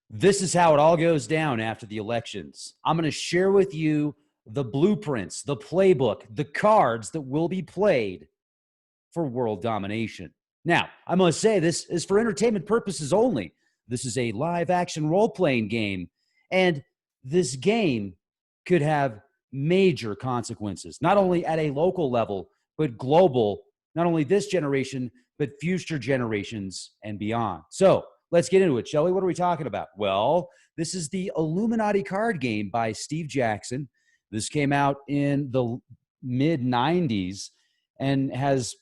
This is how it all goes down after the elections. I'm going to share with you the blueprints, the playbook, the cards that will be played for world domination. Now, I must say this is for entertainment purposes only. This is a live action role playing game, and this game could have major consequences, not only at a local level, but global, not only this generation, but future generations and beyond. So let's get into it, shall we? What are we talking about? Well, this is the Illuminati card game by Steve Jackson. This came out in the mid 90s and has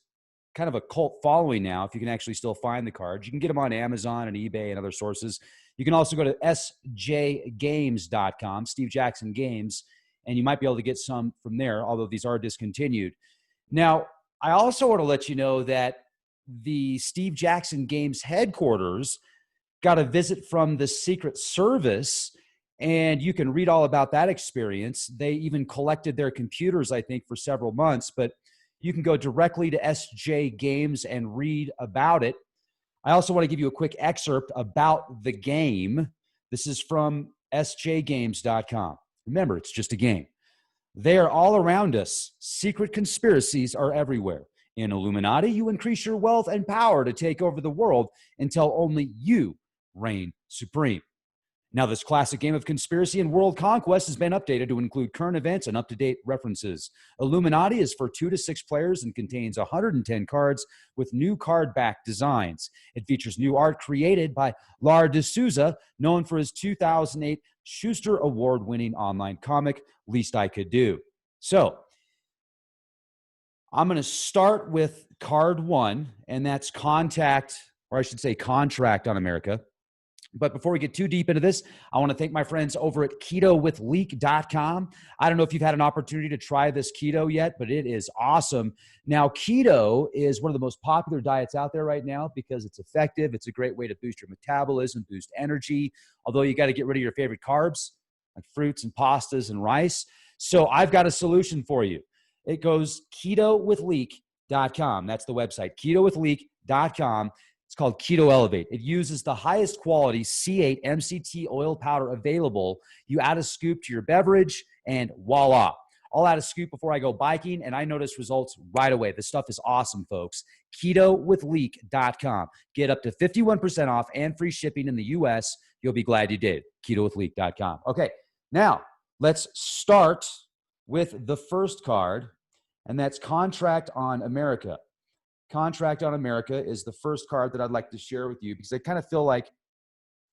kind of a cult following now, if you can actually still find the cards. You can get them on Amazon and eBay and other sources. You can also go to sjgames.com, Steve Jackson Games, and you might be able to get some from there, although these are discontinued. Now, I also want to let you know that the Steve Jackson Games headquarters got a visit from the Secret Service, and you can read all about that experience. They even collected their computers, I think, for several months, but you can go directly to SJ Games and read about it. I also want to give you a quick excerpt about the game. This is from sjgames.com. Remember, it's just a game. They are all around us. Secret conspiracies are everywhere. In Illuminati, you increase your wealth and power to take over the world until only you reign supreme. Now, this classic game of conspiracy and world conquest has been updated to include current events and up-to-date references. Illuminati is for 2 to 6 players and contains 110 cards with new card-backed designs. It features new art created by Lar de Souza, known for his 2008 Schuster Award-winning online comic, Least I Could Do. So, I'm going to start with card 1, and that's Contract on America. But before we get too deep into this, I want to thank my friends over at ketowithleek.com. I don't know if you've had an opportunity to try this keto yet, but it is awesome. Now, keto is one of the most popular diets out there right now because it's effective. It's a great way to boost your metabolism, boost energy, although you got to get rid of your favorite carbs like fruits and pastas and rice. So I've got a solution for you. It goes ketowithleek.com. That's the website, ketowithleek.com. It's called Keto Elevate. It uses the highest quality C8 MCT oil powder available. You add a scoop to your beverage, and voila. I'll add a scoop before I go biking, and I notice results right away. This stuff is awesome, folks. KetoWithLeek.com. Get up to 51% off and free shipping in the U.S. You'll be glad you did. KetoWithLeek.com. Okay, now let's start with the first card, and that's Contract on America. Contract on America is the first card that I'd like to share with you because I kind of feel like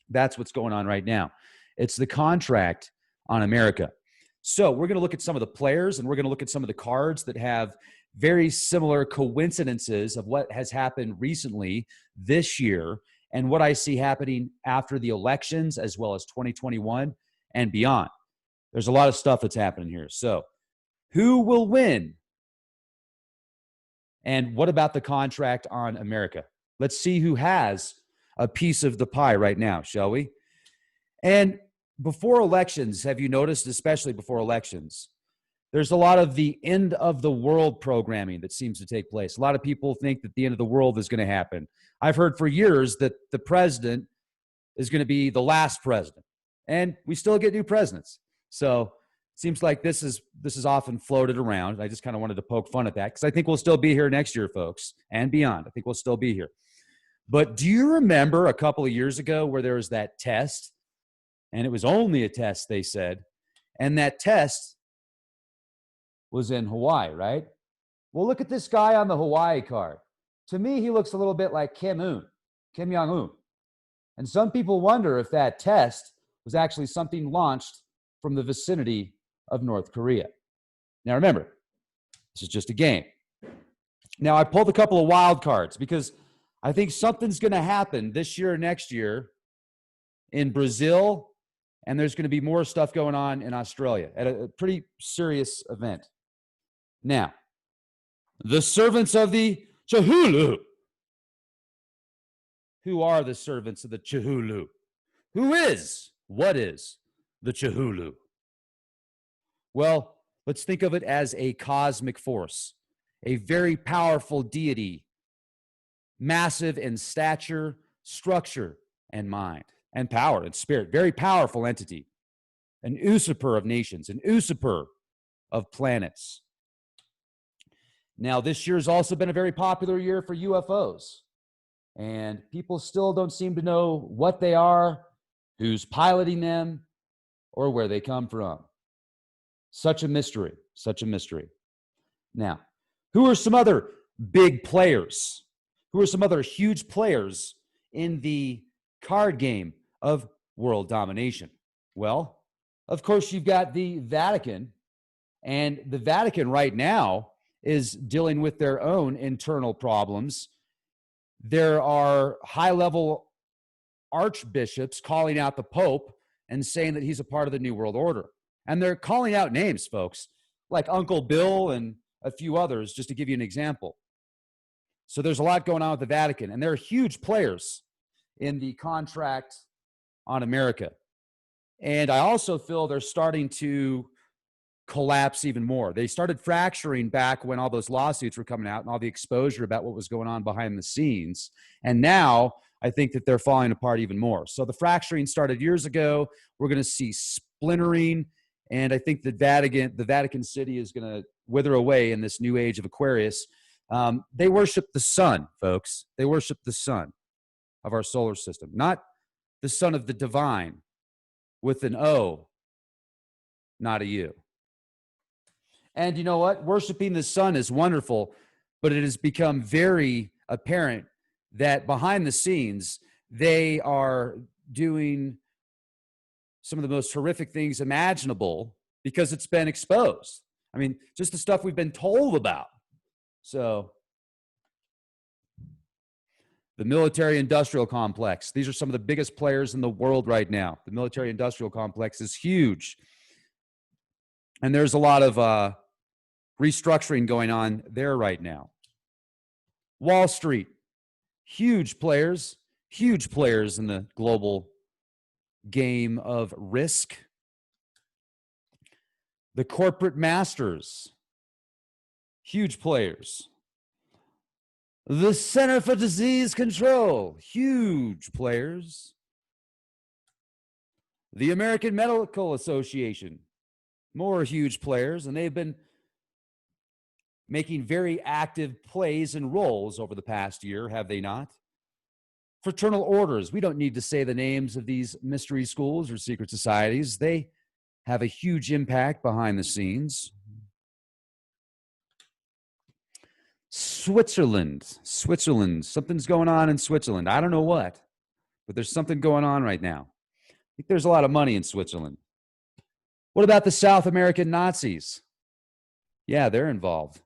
that's what's going on right now. It's the Contract on America. So we're going to look at some of the players and we're going to look at some of the cards that have very similar coincidences of what has happened recently this year and what I see happening after the elections as well as 2021 and beyond. There's a lot of stuff that's happening here. So who will win? And what about the Contract on America? Let's see who has a piece of the pie right now, shall we? And before elections, have you noticed, especially before elections, there's a lot of the end of the world programming that seems to take place. A lot of people think that the end of the world is going to happen. I've heard for years that the president is going to be the last president, and we still get new presidents. So seems like this is often floated around. I just kind of wanted to poke fun at that because I think we'll still be here next year, folks, and beyond. I think we'll still be here. But do you remember a couple of years ago where there was that test? And it was only a test, they said. And that test was in Hawaii, right? Well, look at this guy on the Hawaii card. To me, he looks a little bit like Kim Jong-un. And some people wonder if that test was actually something launched from the vicinity of North Korea. Now, remember, this is just a game. Now, I pulled a couple of wild cards because I think something's going to happen this year or next year in Brazil, and there's going to be more stuff going on in Australia at a pretty serious event. Now, the servants of the Chahulu. Who are the servants of the Chahulu? What is the Chahulu? Well, let's think of it as a cosmic force, a very powerful deity, massive in stature, structure, and mind. and power and spirit. Very powerful entity. An usurper of nations, an usurper of planets. Now, this year has also been a very popular year for UFOs. And people still don't seem to know what they are, who's piloting them, or where they come from. Such a mystery, such a mystery. Now, who are some other big players? Who are some other huge players in the card game of world domination? Well, of course, you've got the Vatican, and the Vatican right now is dealing with their own internal problems. There are high-level archbishops calling out the Pope and saying that he's a part of the New World Order. And they're calling out names, folks, like Uncle Bill and a few others, just to give you an example. So there's a lot going on with the Vatican, and they're huge players in the contract on America. And I also feel they're starting to collapse even more. They started fracturing back when all those lawsuits were coming out and all the exposure about what was going on behind the scenes. And now I think that they're falling apart even more. So the fracturing started years ago. We're going to see splintering. And I think the Vatican City is going to wither away in this new age of Aquarius. They worship the sun, folks. They worship the sun of our solar system, not the son of the divine with an O, not a U. And you know what? Worshiping the sun is wonderful, but it has become very apparent that behind the scenes, they are doing some of the most horrific things imaginable because it's been exposed. I mean, just the stuff we've been told about. So, the military-industrial complex. These are some of the biggest players in the world right now. The military-industrial complex is huge. And there's a lot of restructuring going on there right now. Wall Street, huge players in the global game of risk. The corporate masters, huge players. The Center for Disease Control, huge players. The American Medical Association, more huge players, and they've been making very active plays and roles over the past year, have they not? Fraternal orders, we don't need to say the names of these mystery schools or secret societies. They have a huge impact behind the scenes. Switzerland, something's going on in Switzerland. I don't know what, but there's something going on right now. I think there's a lot of money in Switzerland. What about the South American Nazis? Yeah, they're involved.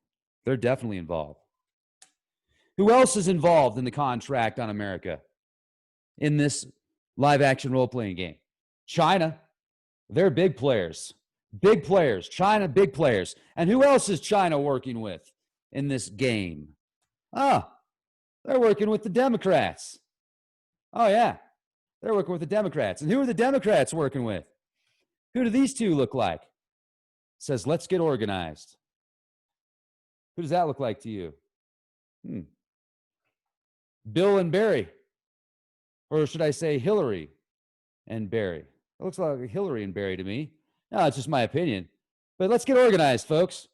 They're definitely involved. Who else is involved in the contract on America in this live-action role-playing game? China. They're big players. Big players. China, big players. And who else is China working with in this game? They're working with the Democrats. Oh, yeah. They're working with the Democrats. And who are the Democrats working with? Who do these two look like? It says, let's get organized. Who does that look like to you? Bill and Barry. Or should I say Hillary and Barry? It looks like Hillary and Barry to me. No, it's just my opinion. But let's get organized, folks.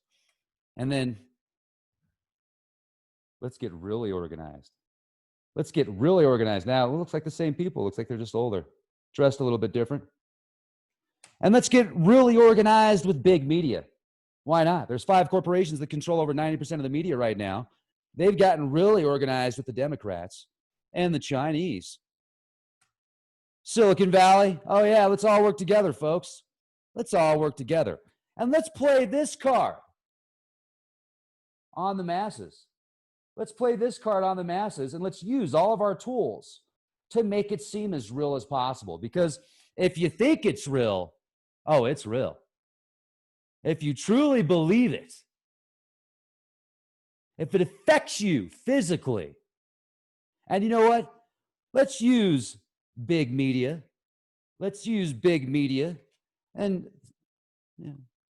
And then let's get really organized. Let's get really organized. Now, it looks like the same people. It looks like they're just older, dressed a little bit different. And let's get really organized with big media. Why not? There's 5 corporations that control over 90% of the media right now. They've gotten really organized with the Democrats and the Chinese. Silicon Valley. Oh, yeah, let's all work together, folks. Let's all work together. And let's play this card on the masses. Let's play this card on the masses, and let's use all of our tools to make it seem as real as possible. Because if you think it's real, oh, it's real. If you truly believe it, if it affects you physically, and you know what? Let's use big media. Let's use big media and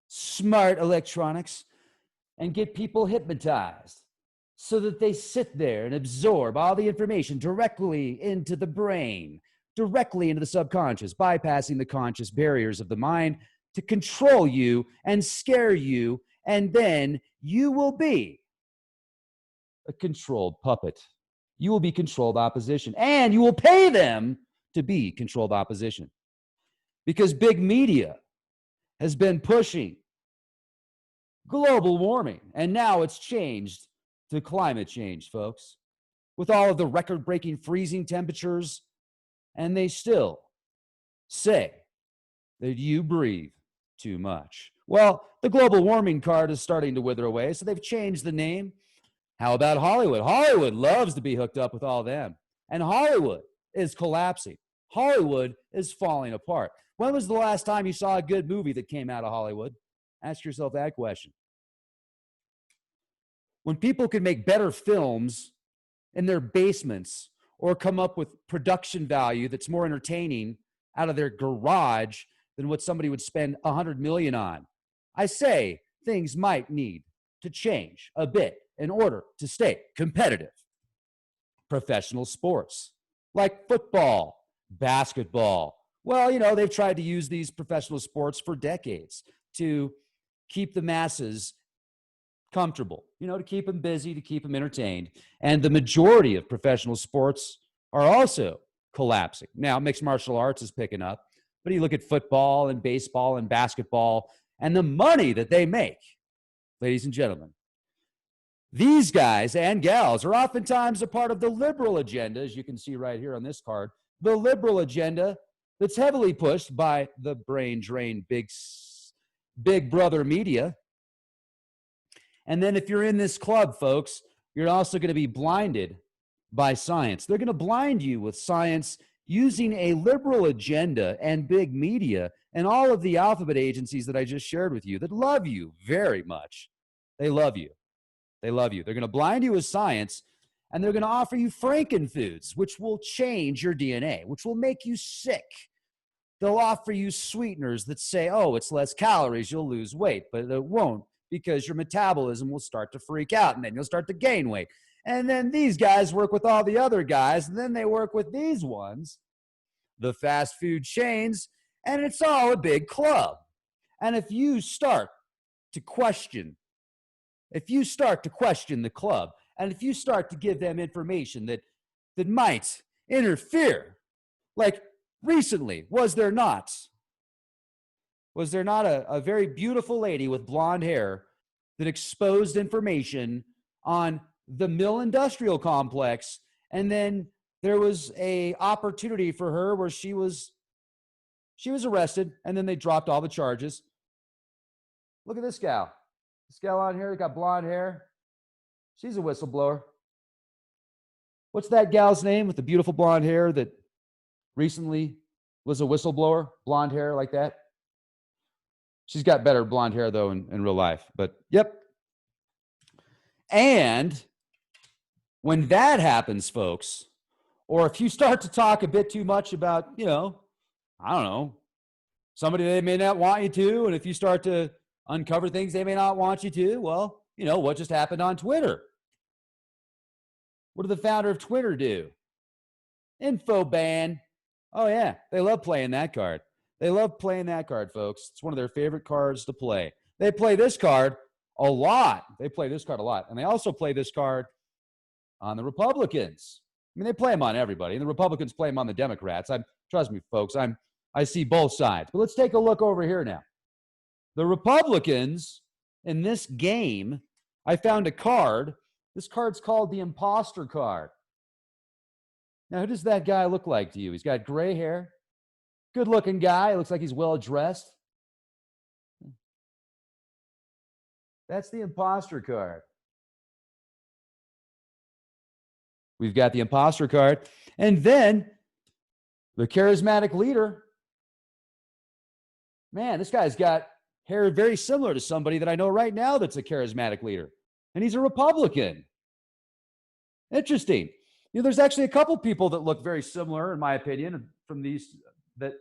smart electronics and get people hypnotized so that they sit there and absorb all the information directly into the brain directly into the subconscious, bypassing the conscious barriers of the mind to control you and scare you, and then you will be a controlled puppet. You will be controlled opposition, and you will pay them to be controlled opposition. Because big media has been pushing global warming, and now it's changed to climate change, folks, with all of the record-breaking freezing temperatures, and they still say that you breathe too much. Well, the global warming card is starting to wither away, so they've changed the name. How about Hollywood? Hollywood loves to be hooked up with all them, and Hollywood is collapsing. Hollywood is falling apart. When was the last time you saw a good movie that came out of Hollywood? Ask yourself that question. When people can make better films in their basements or come up with production value that's more entertaining out of their garage than what somebody would spend $100 million on, I say things might need to change a bit in order to stay competitive. Professional sports like football, basketball. Well, they've tried to use these professional sports for decades to keep the masses comfortable, to keep them busy, to keep them entertained. And the majority of professional sports are also collapsing. Now, mixed martial arts is picking up, but you look at football and baseball and basketball and the money that they make, ladies and gentlemen. These guys and gals are oftentimes a part of the liberal agenda, as you can see right here on this card, the liberal agenda that's heavily pushed by the brain drain big brother media. And then if you're in this club, folks, you're also going to be blinded by science. They're going to blind you with science using a liberal agenda and big media and all of the alphabet agencies that I just shared with you that love you very much. They love you. They love you. They're going to blind you with science, and they're going to offer you frankenfoods, which will change your DNA, which will make you sick. They'll offer you sweeteners that say, oh, it's less calories, you'll lose weight, but it won't, because your metabolism will start to freak out, and then you'll start to gain weight. And then these guys work with all the other guys, and then they work with these ones, the fast food chains, and it's all a big club. And if you start to question the club, and if you start to give them information that might interfere, like recently, was there not a very beautiful lady with blonde hair that exposed information on the mill industrial complex, and then there was a opportunity for her where she was arrested, and then they dropped all the charges. Look at this gal. This gal on here got blonde hair. She's a whistleblower. What's that gal's name with the beautiful blonde hair that recently was a whistleblower? Blonde hair like that. She's got better blonde hair, though, in real life. But, yep. And when that happens, folks, or if you start to talk a bit too much about, I don't know, somebody they may not want you to, and if you start to uncover things they may not want you to, well, what just happened on Twitter? What did the founder of Twitter do? Info ban. Oh, yeah, they love playing that card. They love playing that card, folks. It's one of their favorite cards to play. They play this card a lot. And they also play this card on the Republicans. I mean, they play them on everybody, and the Republicans play them on the Democrats. Trust me, folks, I see both sides. But let's take a look over here now. The Republicans in this game, I found a card. This card's called the Imposter card. Now, who does that guy look like to you? He's got gray hair. Good-looking guy. Looks like he's well-dressed. That's the Imposter card. We've got the Imposter card. And then the charismatic leader. Man, this guy's got hair very similar to somebody that I know right now that's a charismatic leader. And he's a Republican. Interesting. There's actually a couple people that look very similar, in my opinion, from these, that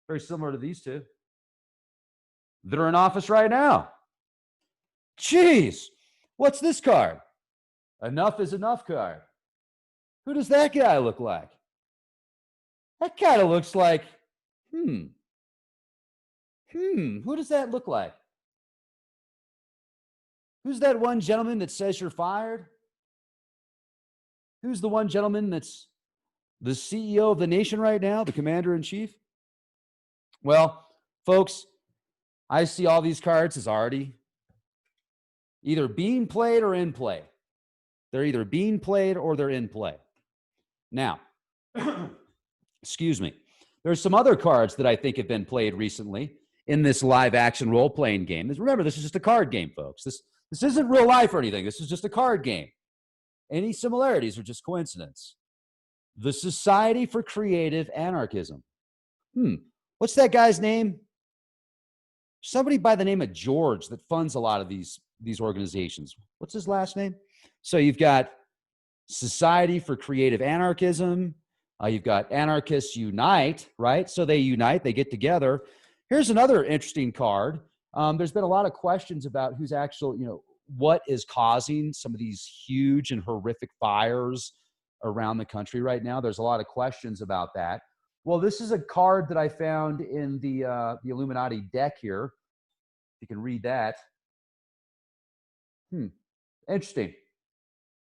very similar to these two, that are in office right now. Jeez, what's this card? Enough is enough card. Who does that guy look like? That kind of looks like, who does that look like? Who's that one gentleman that says you're fired? Who's the one gentleman that's the CEO of the nation right now, the commander in chief? Well, folks, I see all these cards as already either being played or in play. They're either being played or they're in play. Now, excuse me. There's some other cards that I think have been played recently in this live action role playing game. Remember, this is just a card game, folks. This isn't real life or anything. This is just a card game. Any similarities are just coincidence. The Society for Creative Anarchism. What's that guy's name? Somebody by the name of George that funds a lot of these organizations. What's his last name? So you've got Society for Creative Anarchism. You've got Anarchists Unite, right? So they unite, they get together. Here's another interesting card. There's been a lot of questions about who's actual, what is causing some of these huge and horrific fires around the country right now. There's a lot of questions about that. Well, this is a card that I found in the Illuminati deck here. You can read that. Interesting.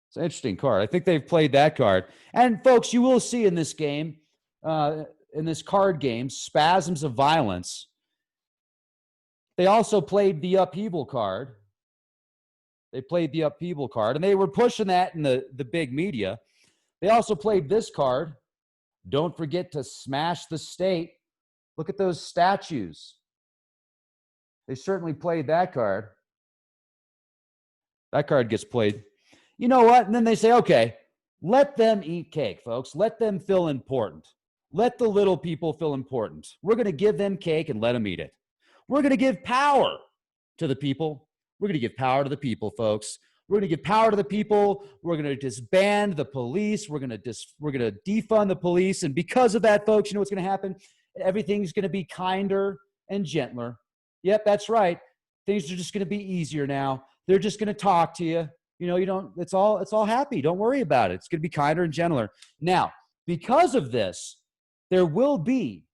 It's an interesting card. I think they've played that card. And folks, you will see in this game, in this card game, Spasms of Violence. They also played the Upheaval card. They played the Upheaval card, and they were pushing that in the big media. They also played this card. Don't forget to smash the state. Look at those statues. They certainly played that card. That card gets played. You know what? And then they say, okay, let them eat cake, folks. Let them feel important. Let the little people feel important. We're going to give them cake and let them eat it. We're going to give power to the people. We're going to give power to the people, folks. We're going to give power to the people. We're going to disband the police. We're going to defund the police. And because of that, folks, you know what's going to happen? Everything's going to be kinder and gentler. Yep, that's right. Things are just going to be easier now. They're just going to talk to you. It's all happy. Don't worry about it. It's going to be kinder and gentler. Now, because of this, there will be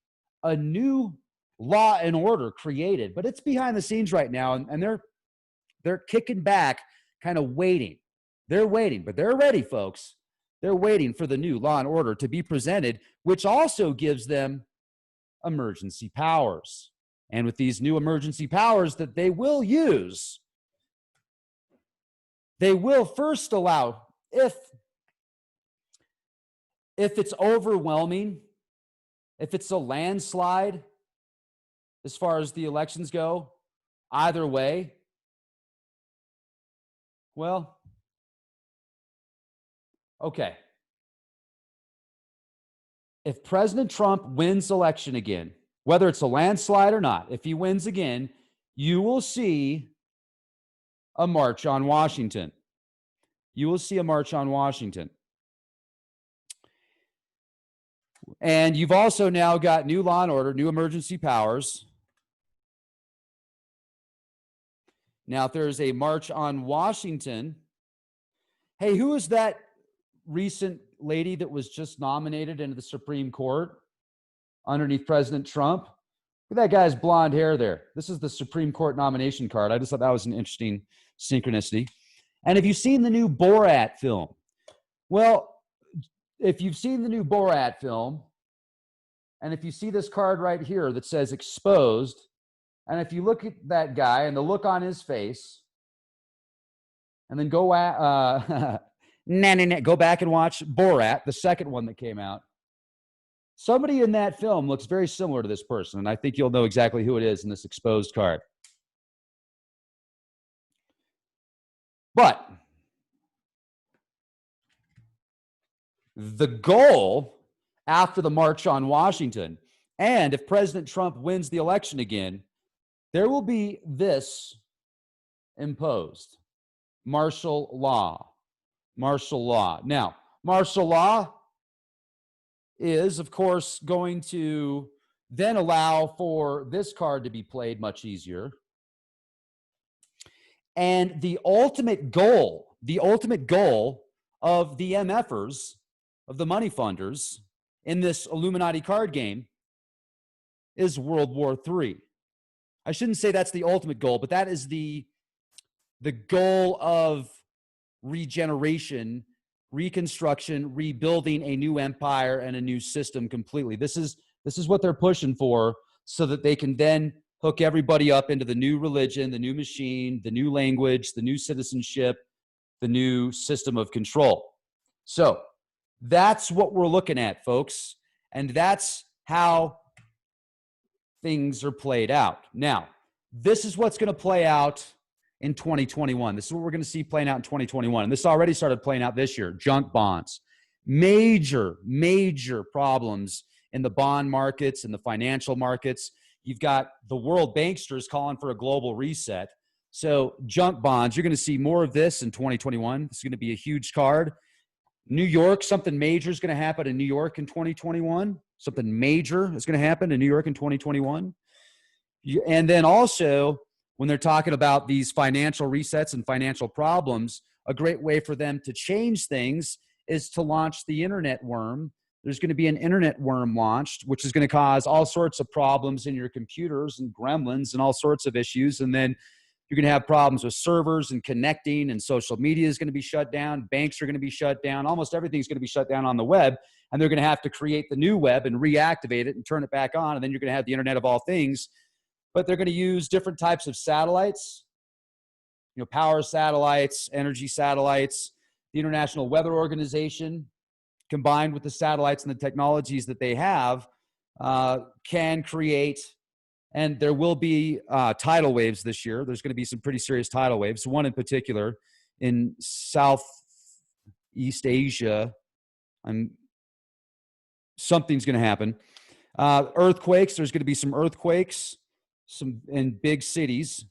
a new law and order created, but it's behind the scenes right now, and they're kicking back, kind of waiting. They're waiting, but they're ready, folks. They're waiting for the new law and order to be presented, which also gives them emergency powers. And with these new emergency powers that they will use, they will first allow, if it's overwhelming, if it's a landslide, as far as the elections go, either way, well, okay. If President Trump wins election again, whether it's a landslide or not, if he wins again, you will see a march on Washington. You will see a march on Washington. And you've also now got new law and order, new emergency powers. Now, if there's a march on Washington, hey, who is that recent lady that was just nominated into the Supreme Court underneath President Trump? Look at that guy's blonde hair there. This is the Supreme Court nomination card. I just thought that was an interesting synchronicity. And have you seen the new Borat film? Well, if you've seen the new Borat film, and if you see this card right here that says exposed, and if you look at that guy and the look on his face, and then go back and watch Borat, the second one that came out. Somebody in that film looks very similar to this person, and I think you'll know exactly who it is in this exposed card. But the goal after the March on Washington, and if President Trump wins the election again, there will be this imposed: martial law. Martial law. Now, martial law is, of course, going to then allow for this card to be played much easier. And the ultimate goal of the MFers, of the money funders in this Illuminati card game is World War III. I shouldn't say that's the ultimate goal, but that is the goal of regeneration, reconstruction, rebuilding a new empire and a new system completely. This is what they're pushing for, so that they can then hook everybody up into the new religion, the new machine, the new language, the new citizenship, the new system of control. So that's what we're looking at, folks. And that's how things are played out. Now, this is what's going to play out in 2021. This is what we're going to see playing out in 2021. And this already started playing out this year. Junk bonds. Major problems in the bond markets and the financial markets. You've got the world banksters calling for a global reset. So junk bonds, you're going to see more of this in 2021. This is going to be a huge card. New York, something major is going to happen in New York in 2021. Something major is going to happen in New York in 2021. And then also, when they're talking about these financial resets and financial problems, a great way for them to change things is to launch the internet worm. There's going to be an internet worm launched, which is going to cause all sorts of problems in your computers and gremlins and all sorts of issues. And then you're going to have problems with servers and connecting, and social media is going to be shut down. Banks are going to be shut down. Almost everything's going to be shut down on the web, and they're going to have to create the new web and reactivate it and turn it back on. And then you're going to have the internet of all things, but they're going to use different types of satellites, power satellites, energy satellites. The International Weather Organization, combined with the satellites and the technologies that they have, can create. And there will be tidal waves this year. There's going to be some pretty serious tidal waves. One in particular in Southeast Asia. Something's going to happen. Earthquakes. There's going to be some earthquakes, some in big cities.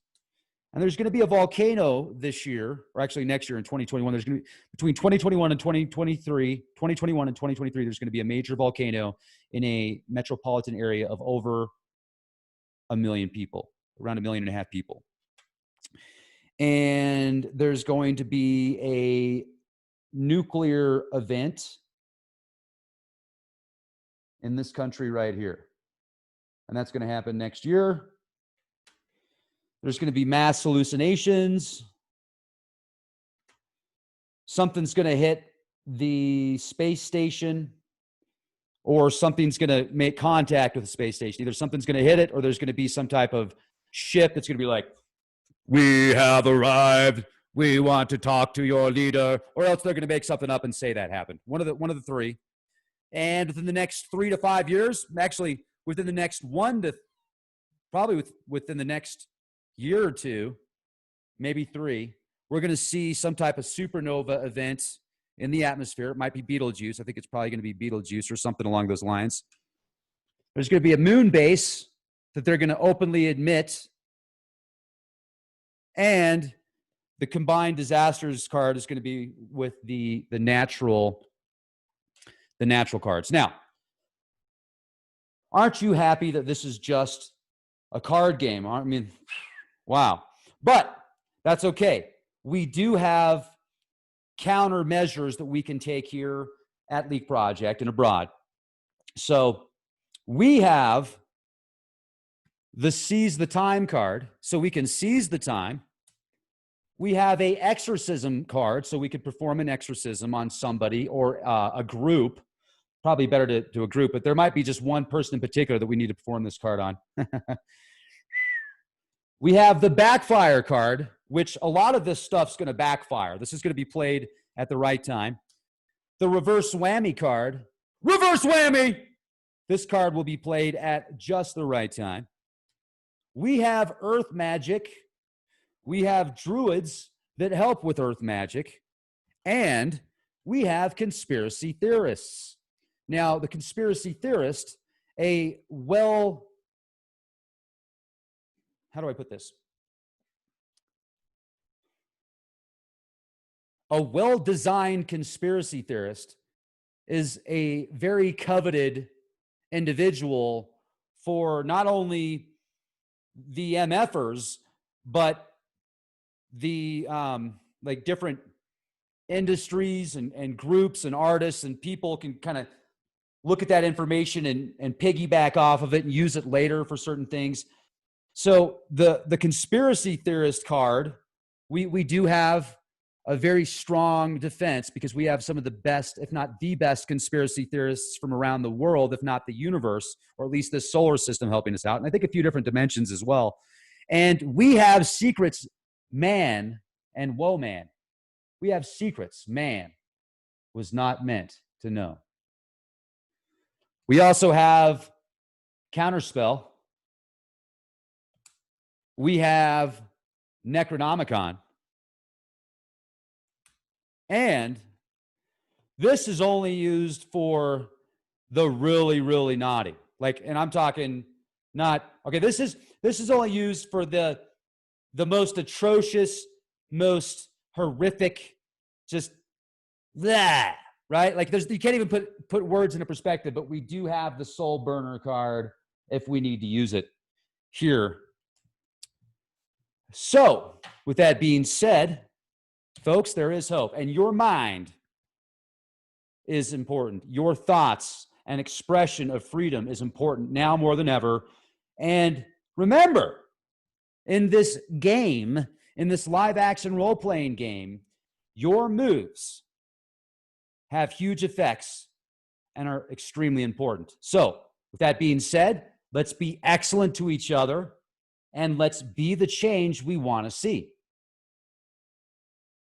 And there's going to be a volcano this year, or actually next year in 2021. There's going to be, between 2021 and 2023, there's going to be a major volcano in a metropolitan area of over 1 million people, around 1.5 million people. And there's going to be a nuclear event in this country right here. And that's going to happen next year. There's going to be mass hallucinations. Something's going to hit the space station, or something's going to make contact with the space station. Either something's going to hit it, or there's going to be some type of ship that's going to be like, "We have arrived. We want to talk to your leader," or else they're going to make something up and say that happened. One of the three. And within the next 3 to 5 years, actually within the next within the next year or two, maybe 3, we're going to see some type of supernova event in the atmosphere. It might be Betelgeuse. I think it's probably going to be Betelgeuse or something along those lines. There's going to be a moon base that they're going to openly admit. And the combined disasters card is going to be with the natural cards. Now, aren't you happy that this is just a card game? I mean, wow. But that's okay. We do have countermeasures that we can take here at Leak Project and abroad. So we have the Seize the Time card, so we can seize the time. We have a exorcism card, so we could perform an exorcism on somebody or a group. Probably better to do a group, but there might be just one person in particular that we need to perform this card on. We have the backfire card, which a lot of this stuff's going to backfire. This is going to be played at the right time. The reverse whammy card. Reverse whammy! This card will be played at just the right time. We have earth magic. We have druids that help with earth magic. And we have conspiracy theorists. Now, the conspiracy theorist, how do I put this? A well-designed conspiracy theorist is a very coveted individual for not only the MFers, but the like different industries and groups and artists and people can kind of look at that information and piggyback off of it and use it later for certain things. So the conspiracy theorist card, we do have a very strong defense because we have some of the best, if not the best, conspiracy theorists from around the world, if not the universe, or at least the solar system helping us out. And I think a few different dimensions as well. And we have secrets, man and woe man. We have secrets man was not meant to know. We also have Counterspell. We have Necronomicon. And this is only used for the really, really naughty. Like, and I'm talking not, okay, this is only used for the most atrocious, most horrific, just that, right? Like you can't even put words into perspective, but we do have the soul burner card if we need to use it here. So with that being said, folks, there is hope. And your mind is important. Your thoughts and expression of freedom is important now more than ever. And remember, in this game, in this live action role-playing game, your moves have huge effects and are extremely important. So with that being said, let's be excellent to each other and let's be the change we want to see.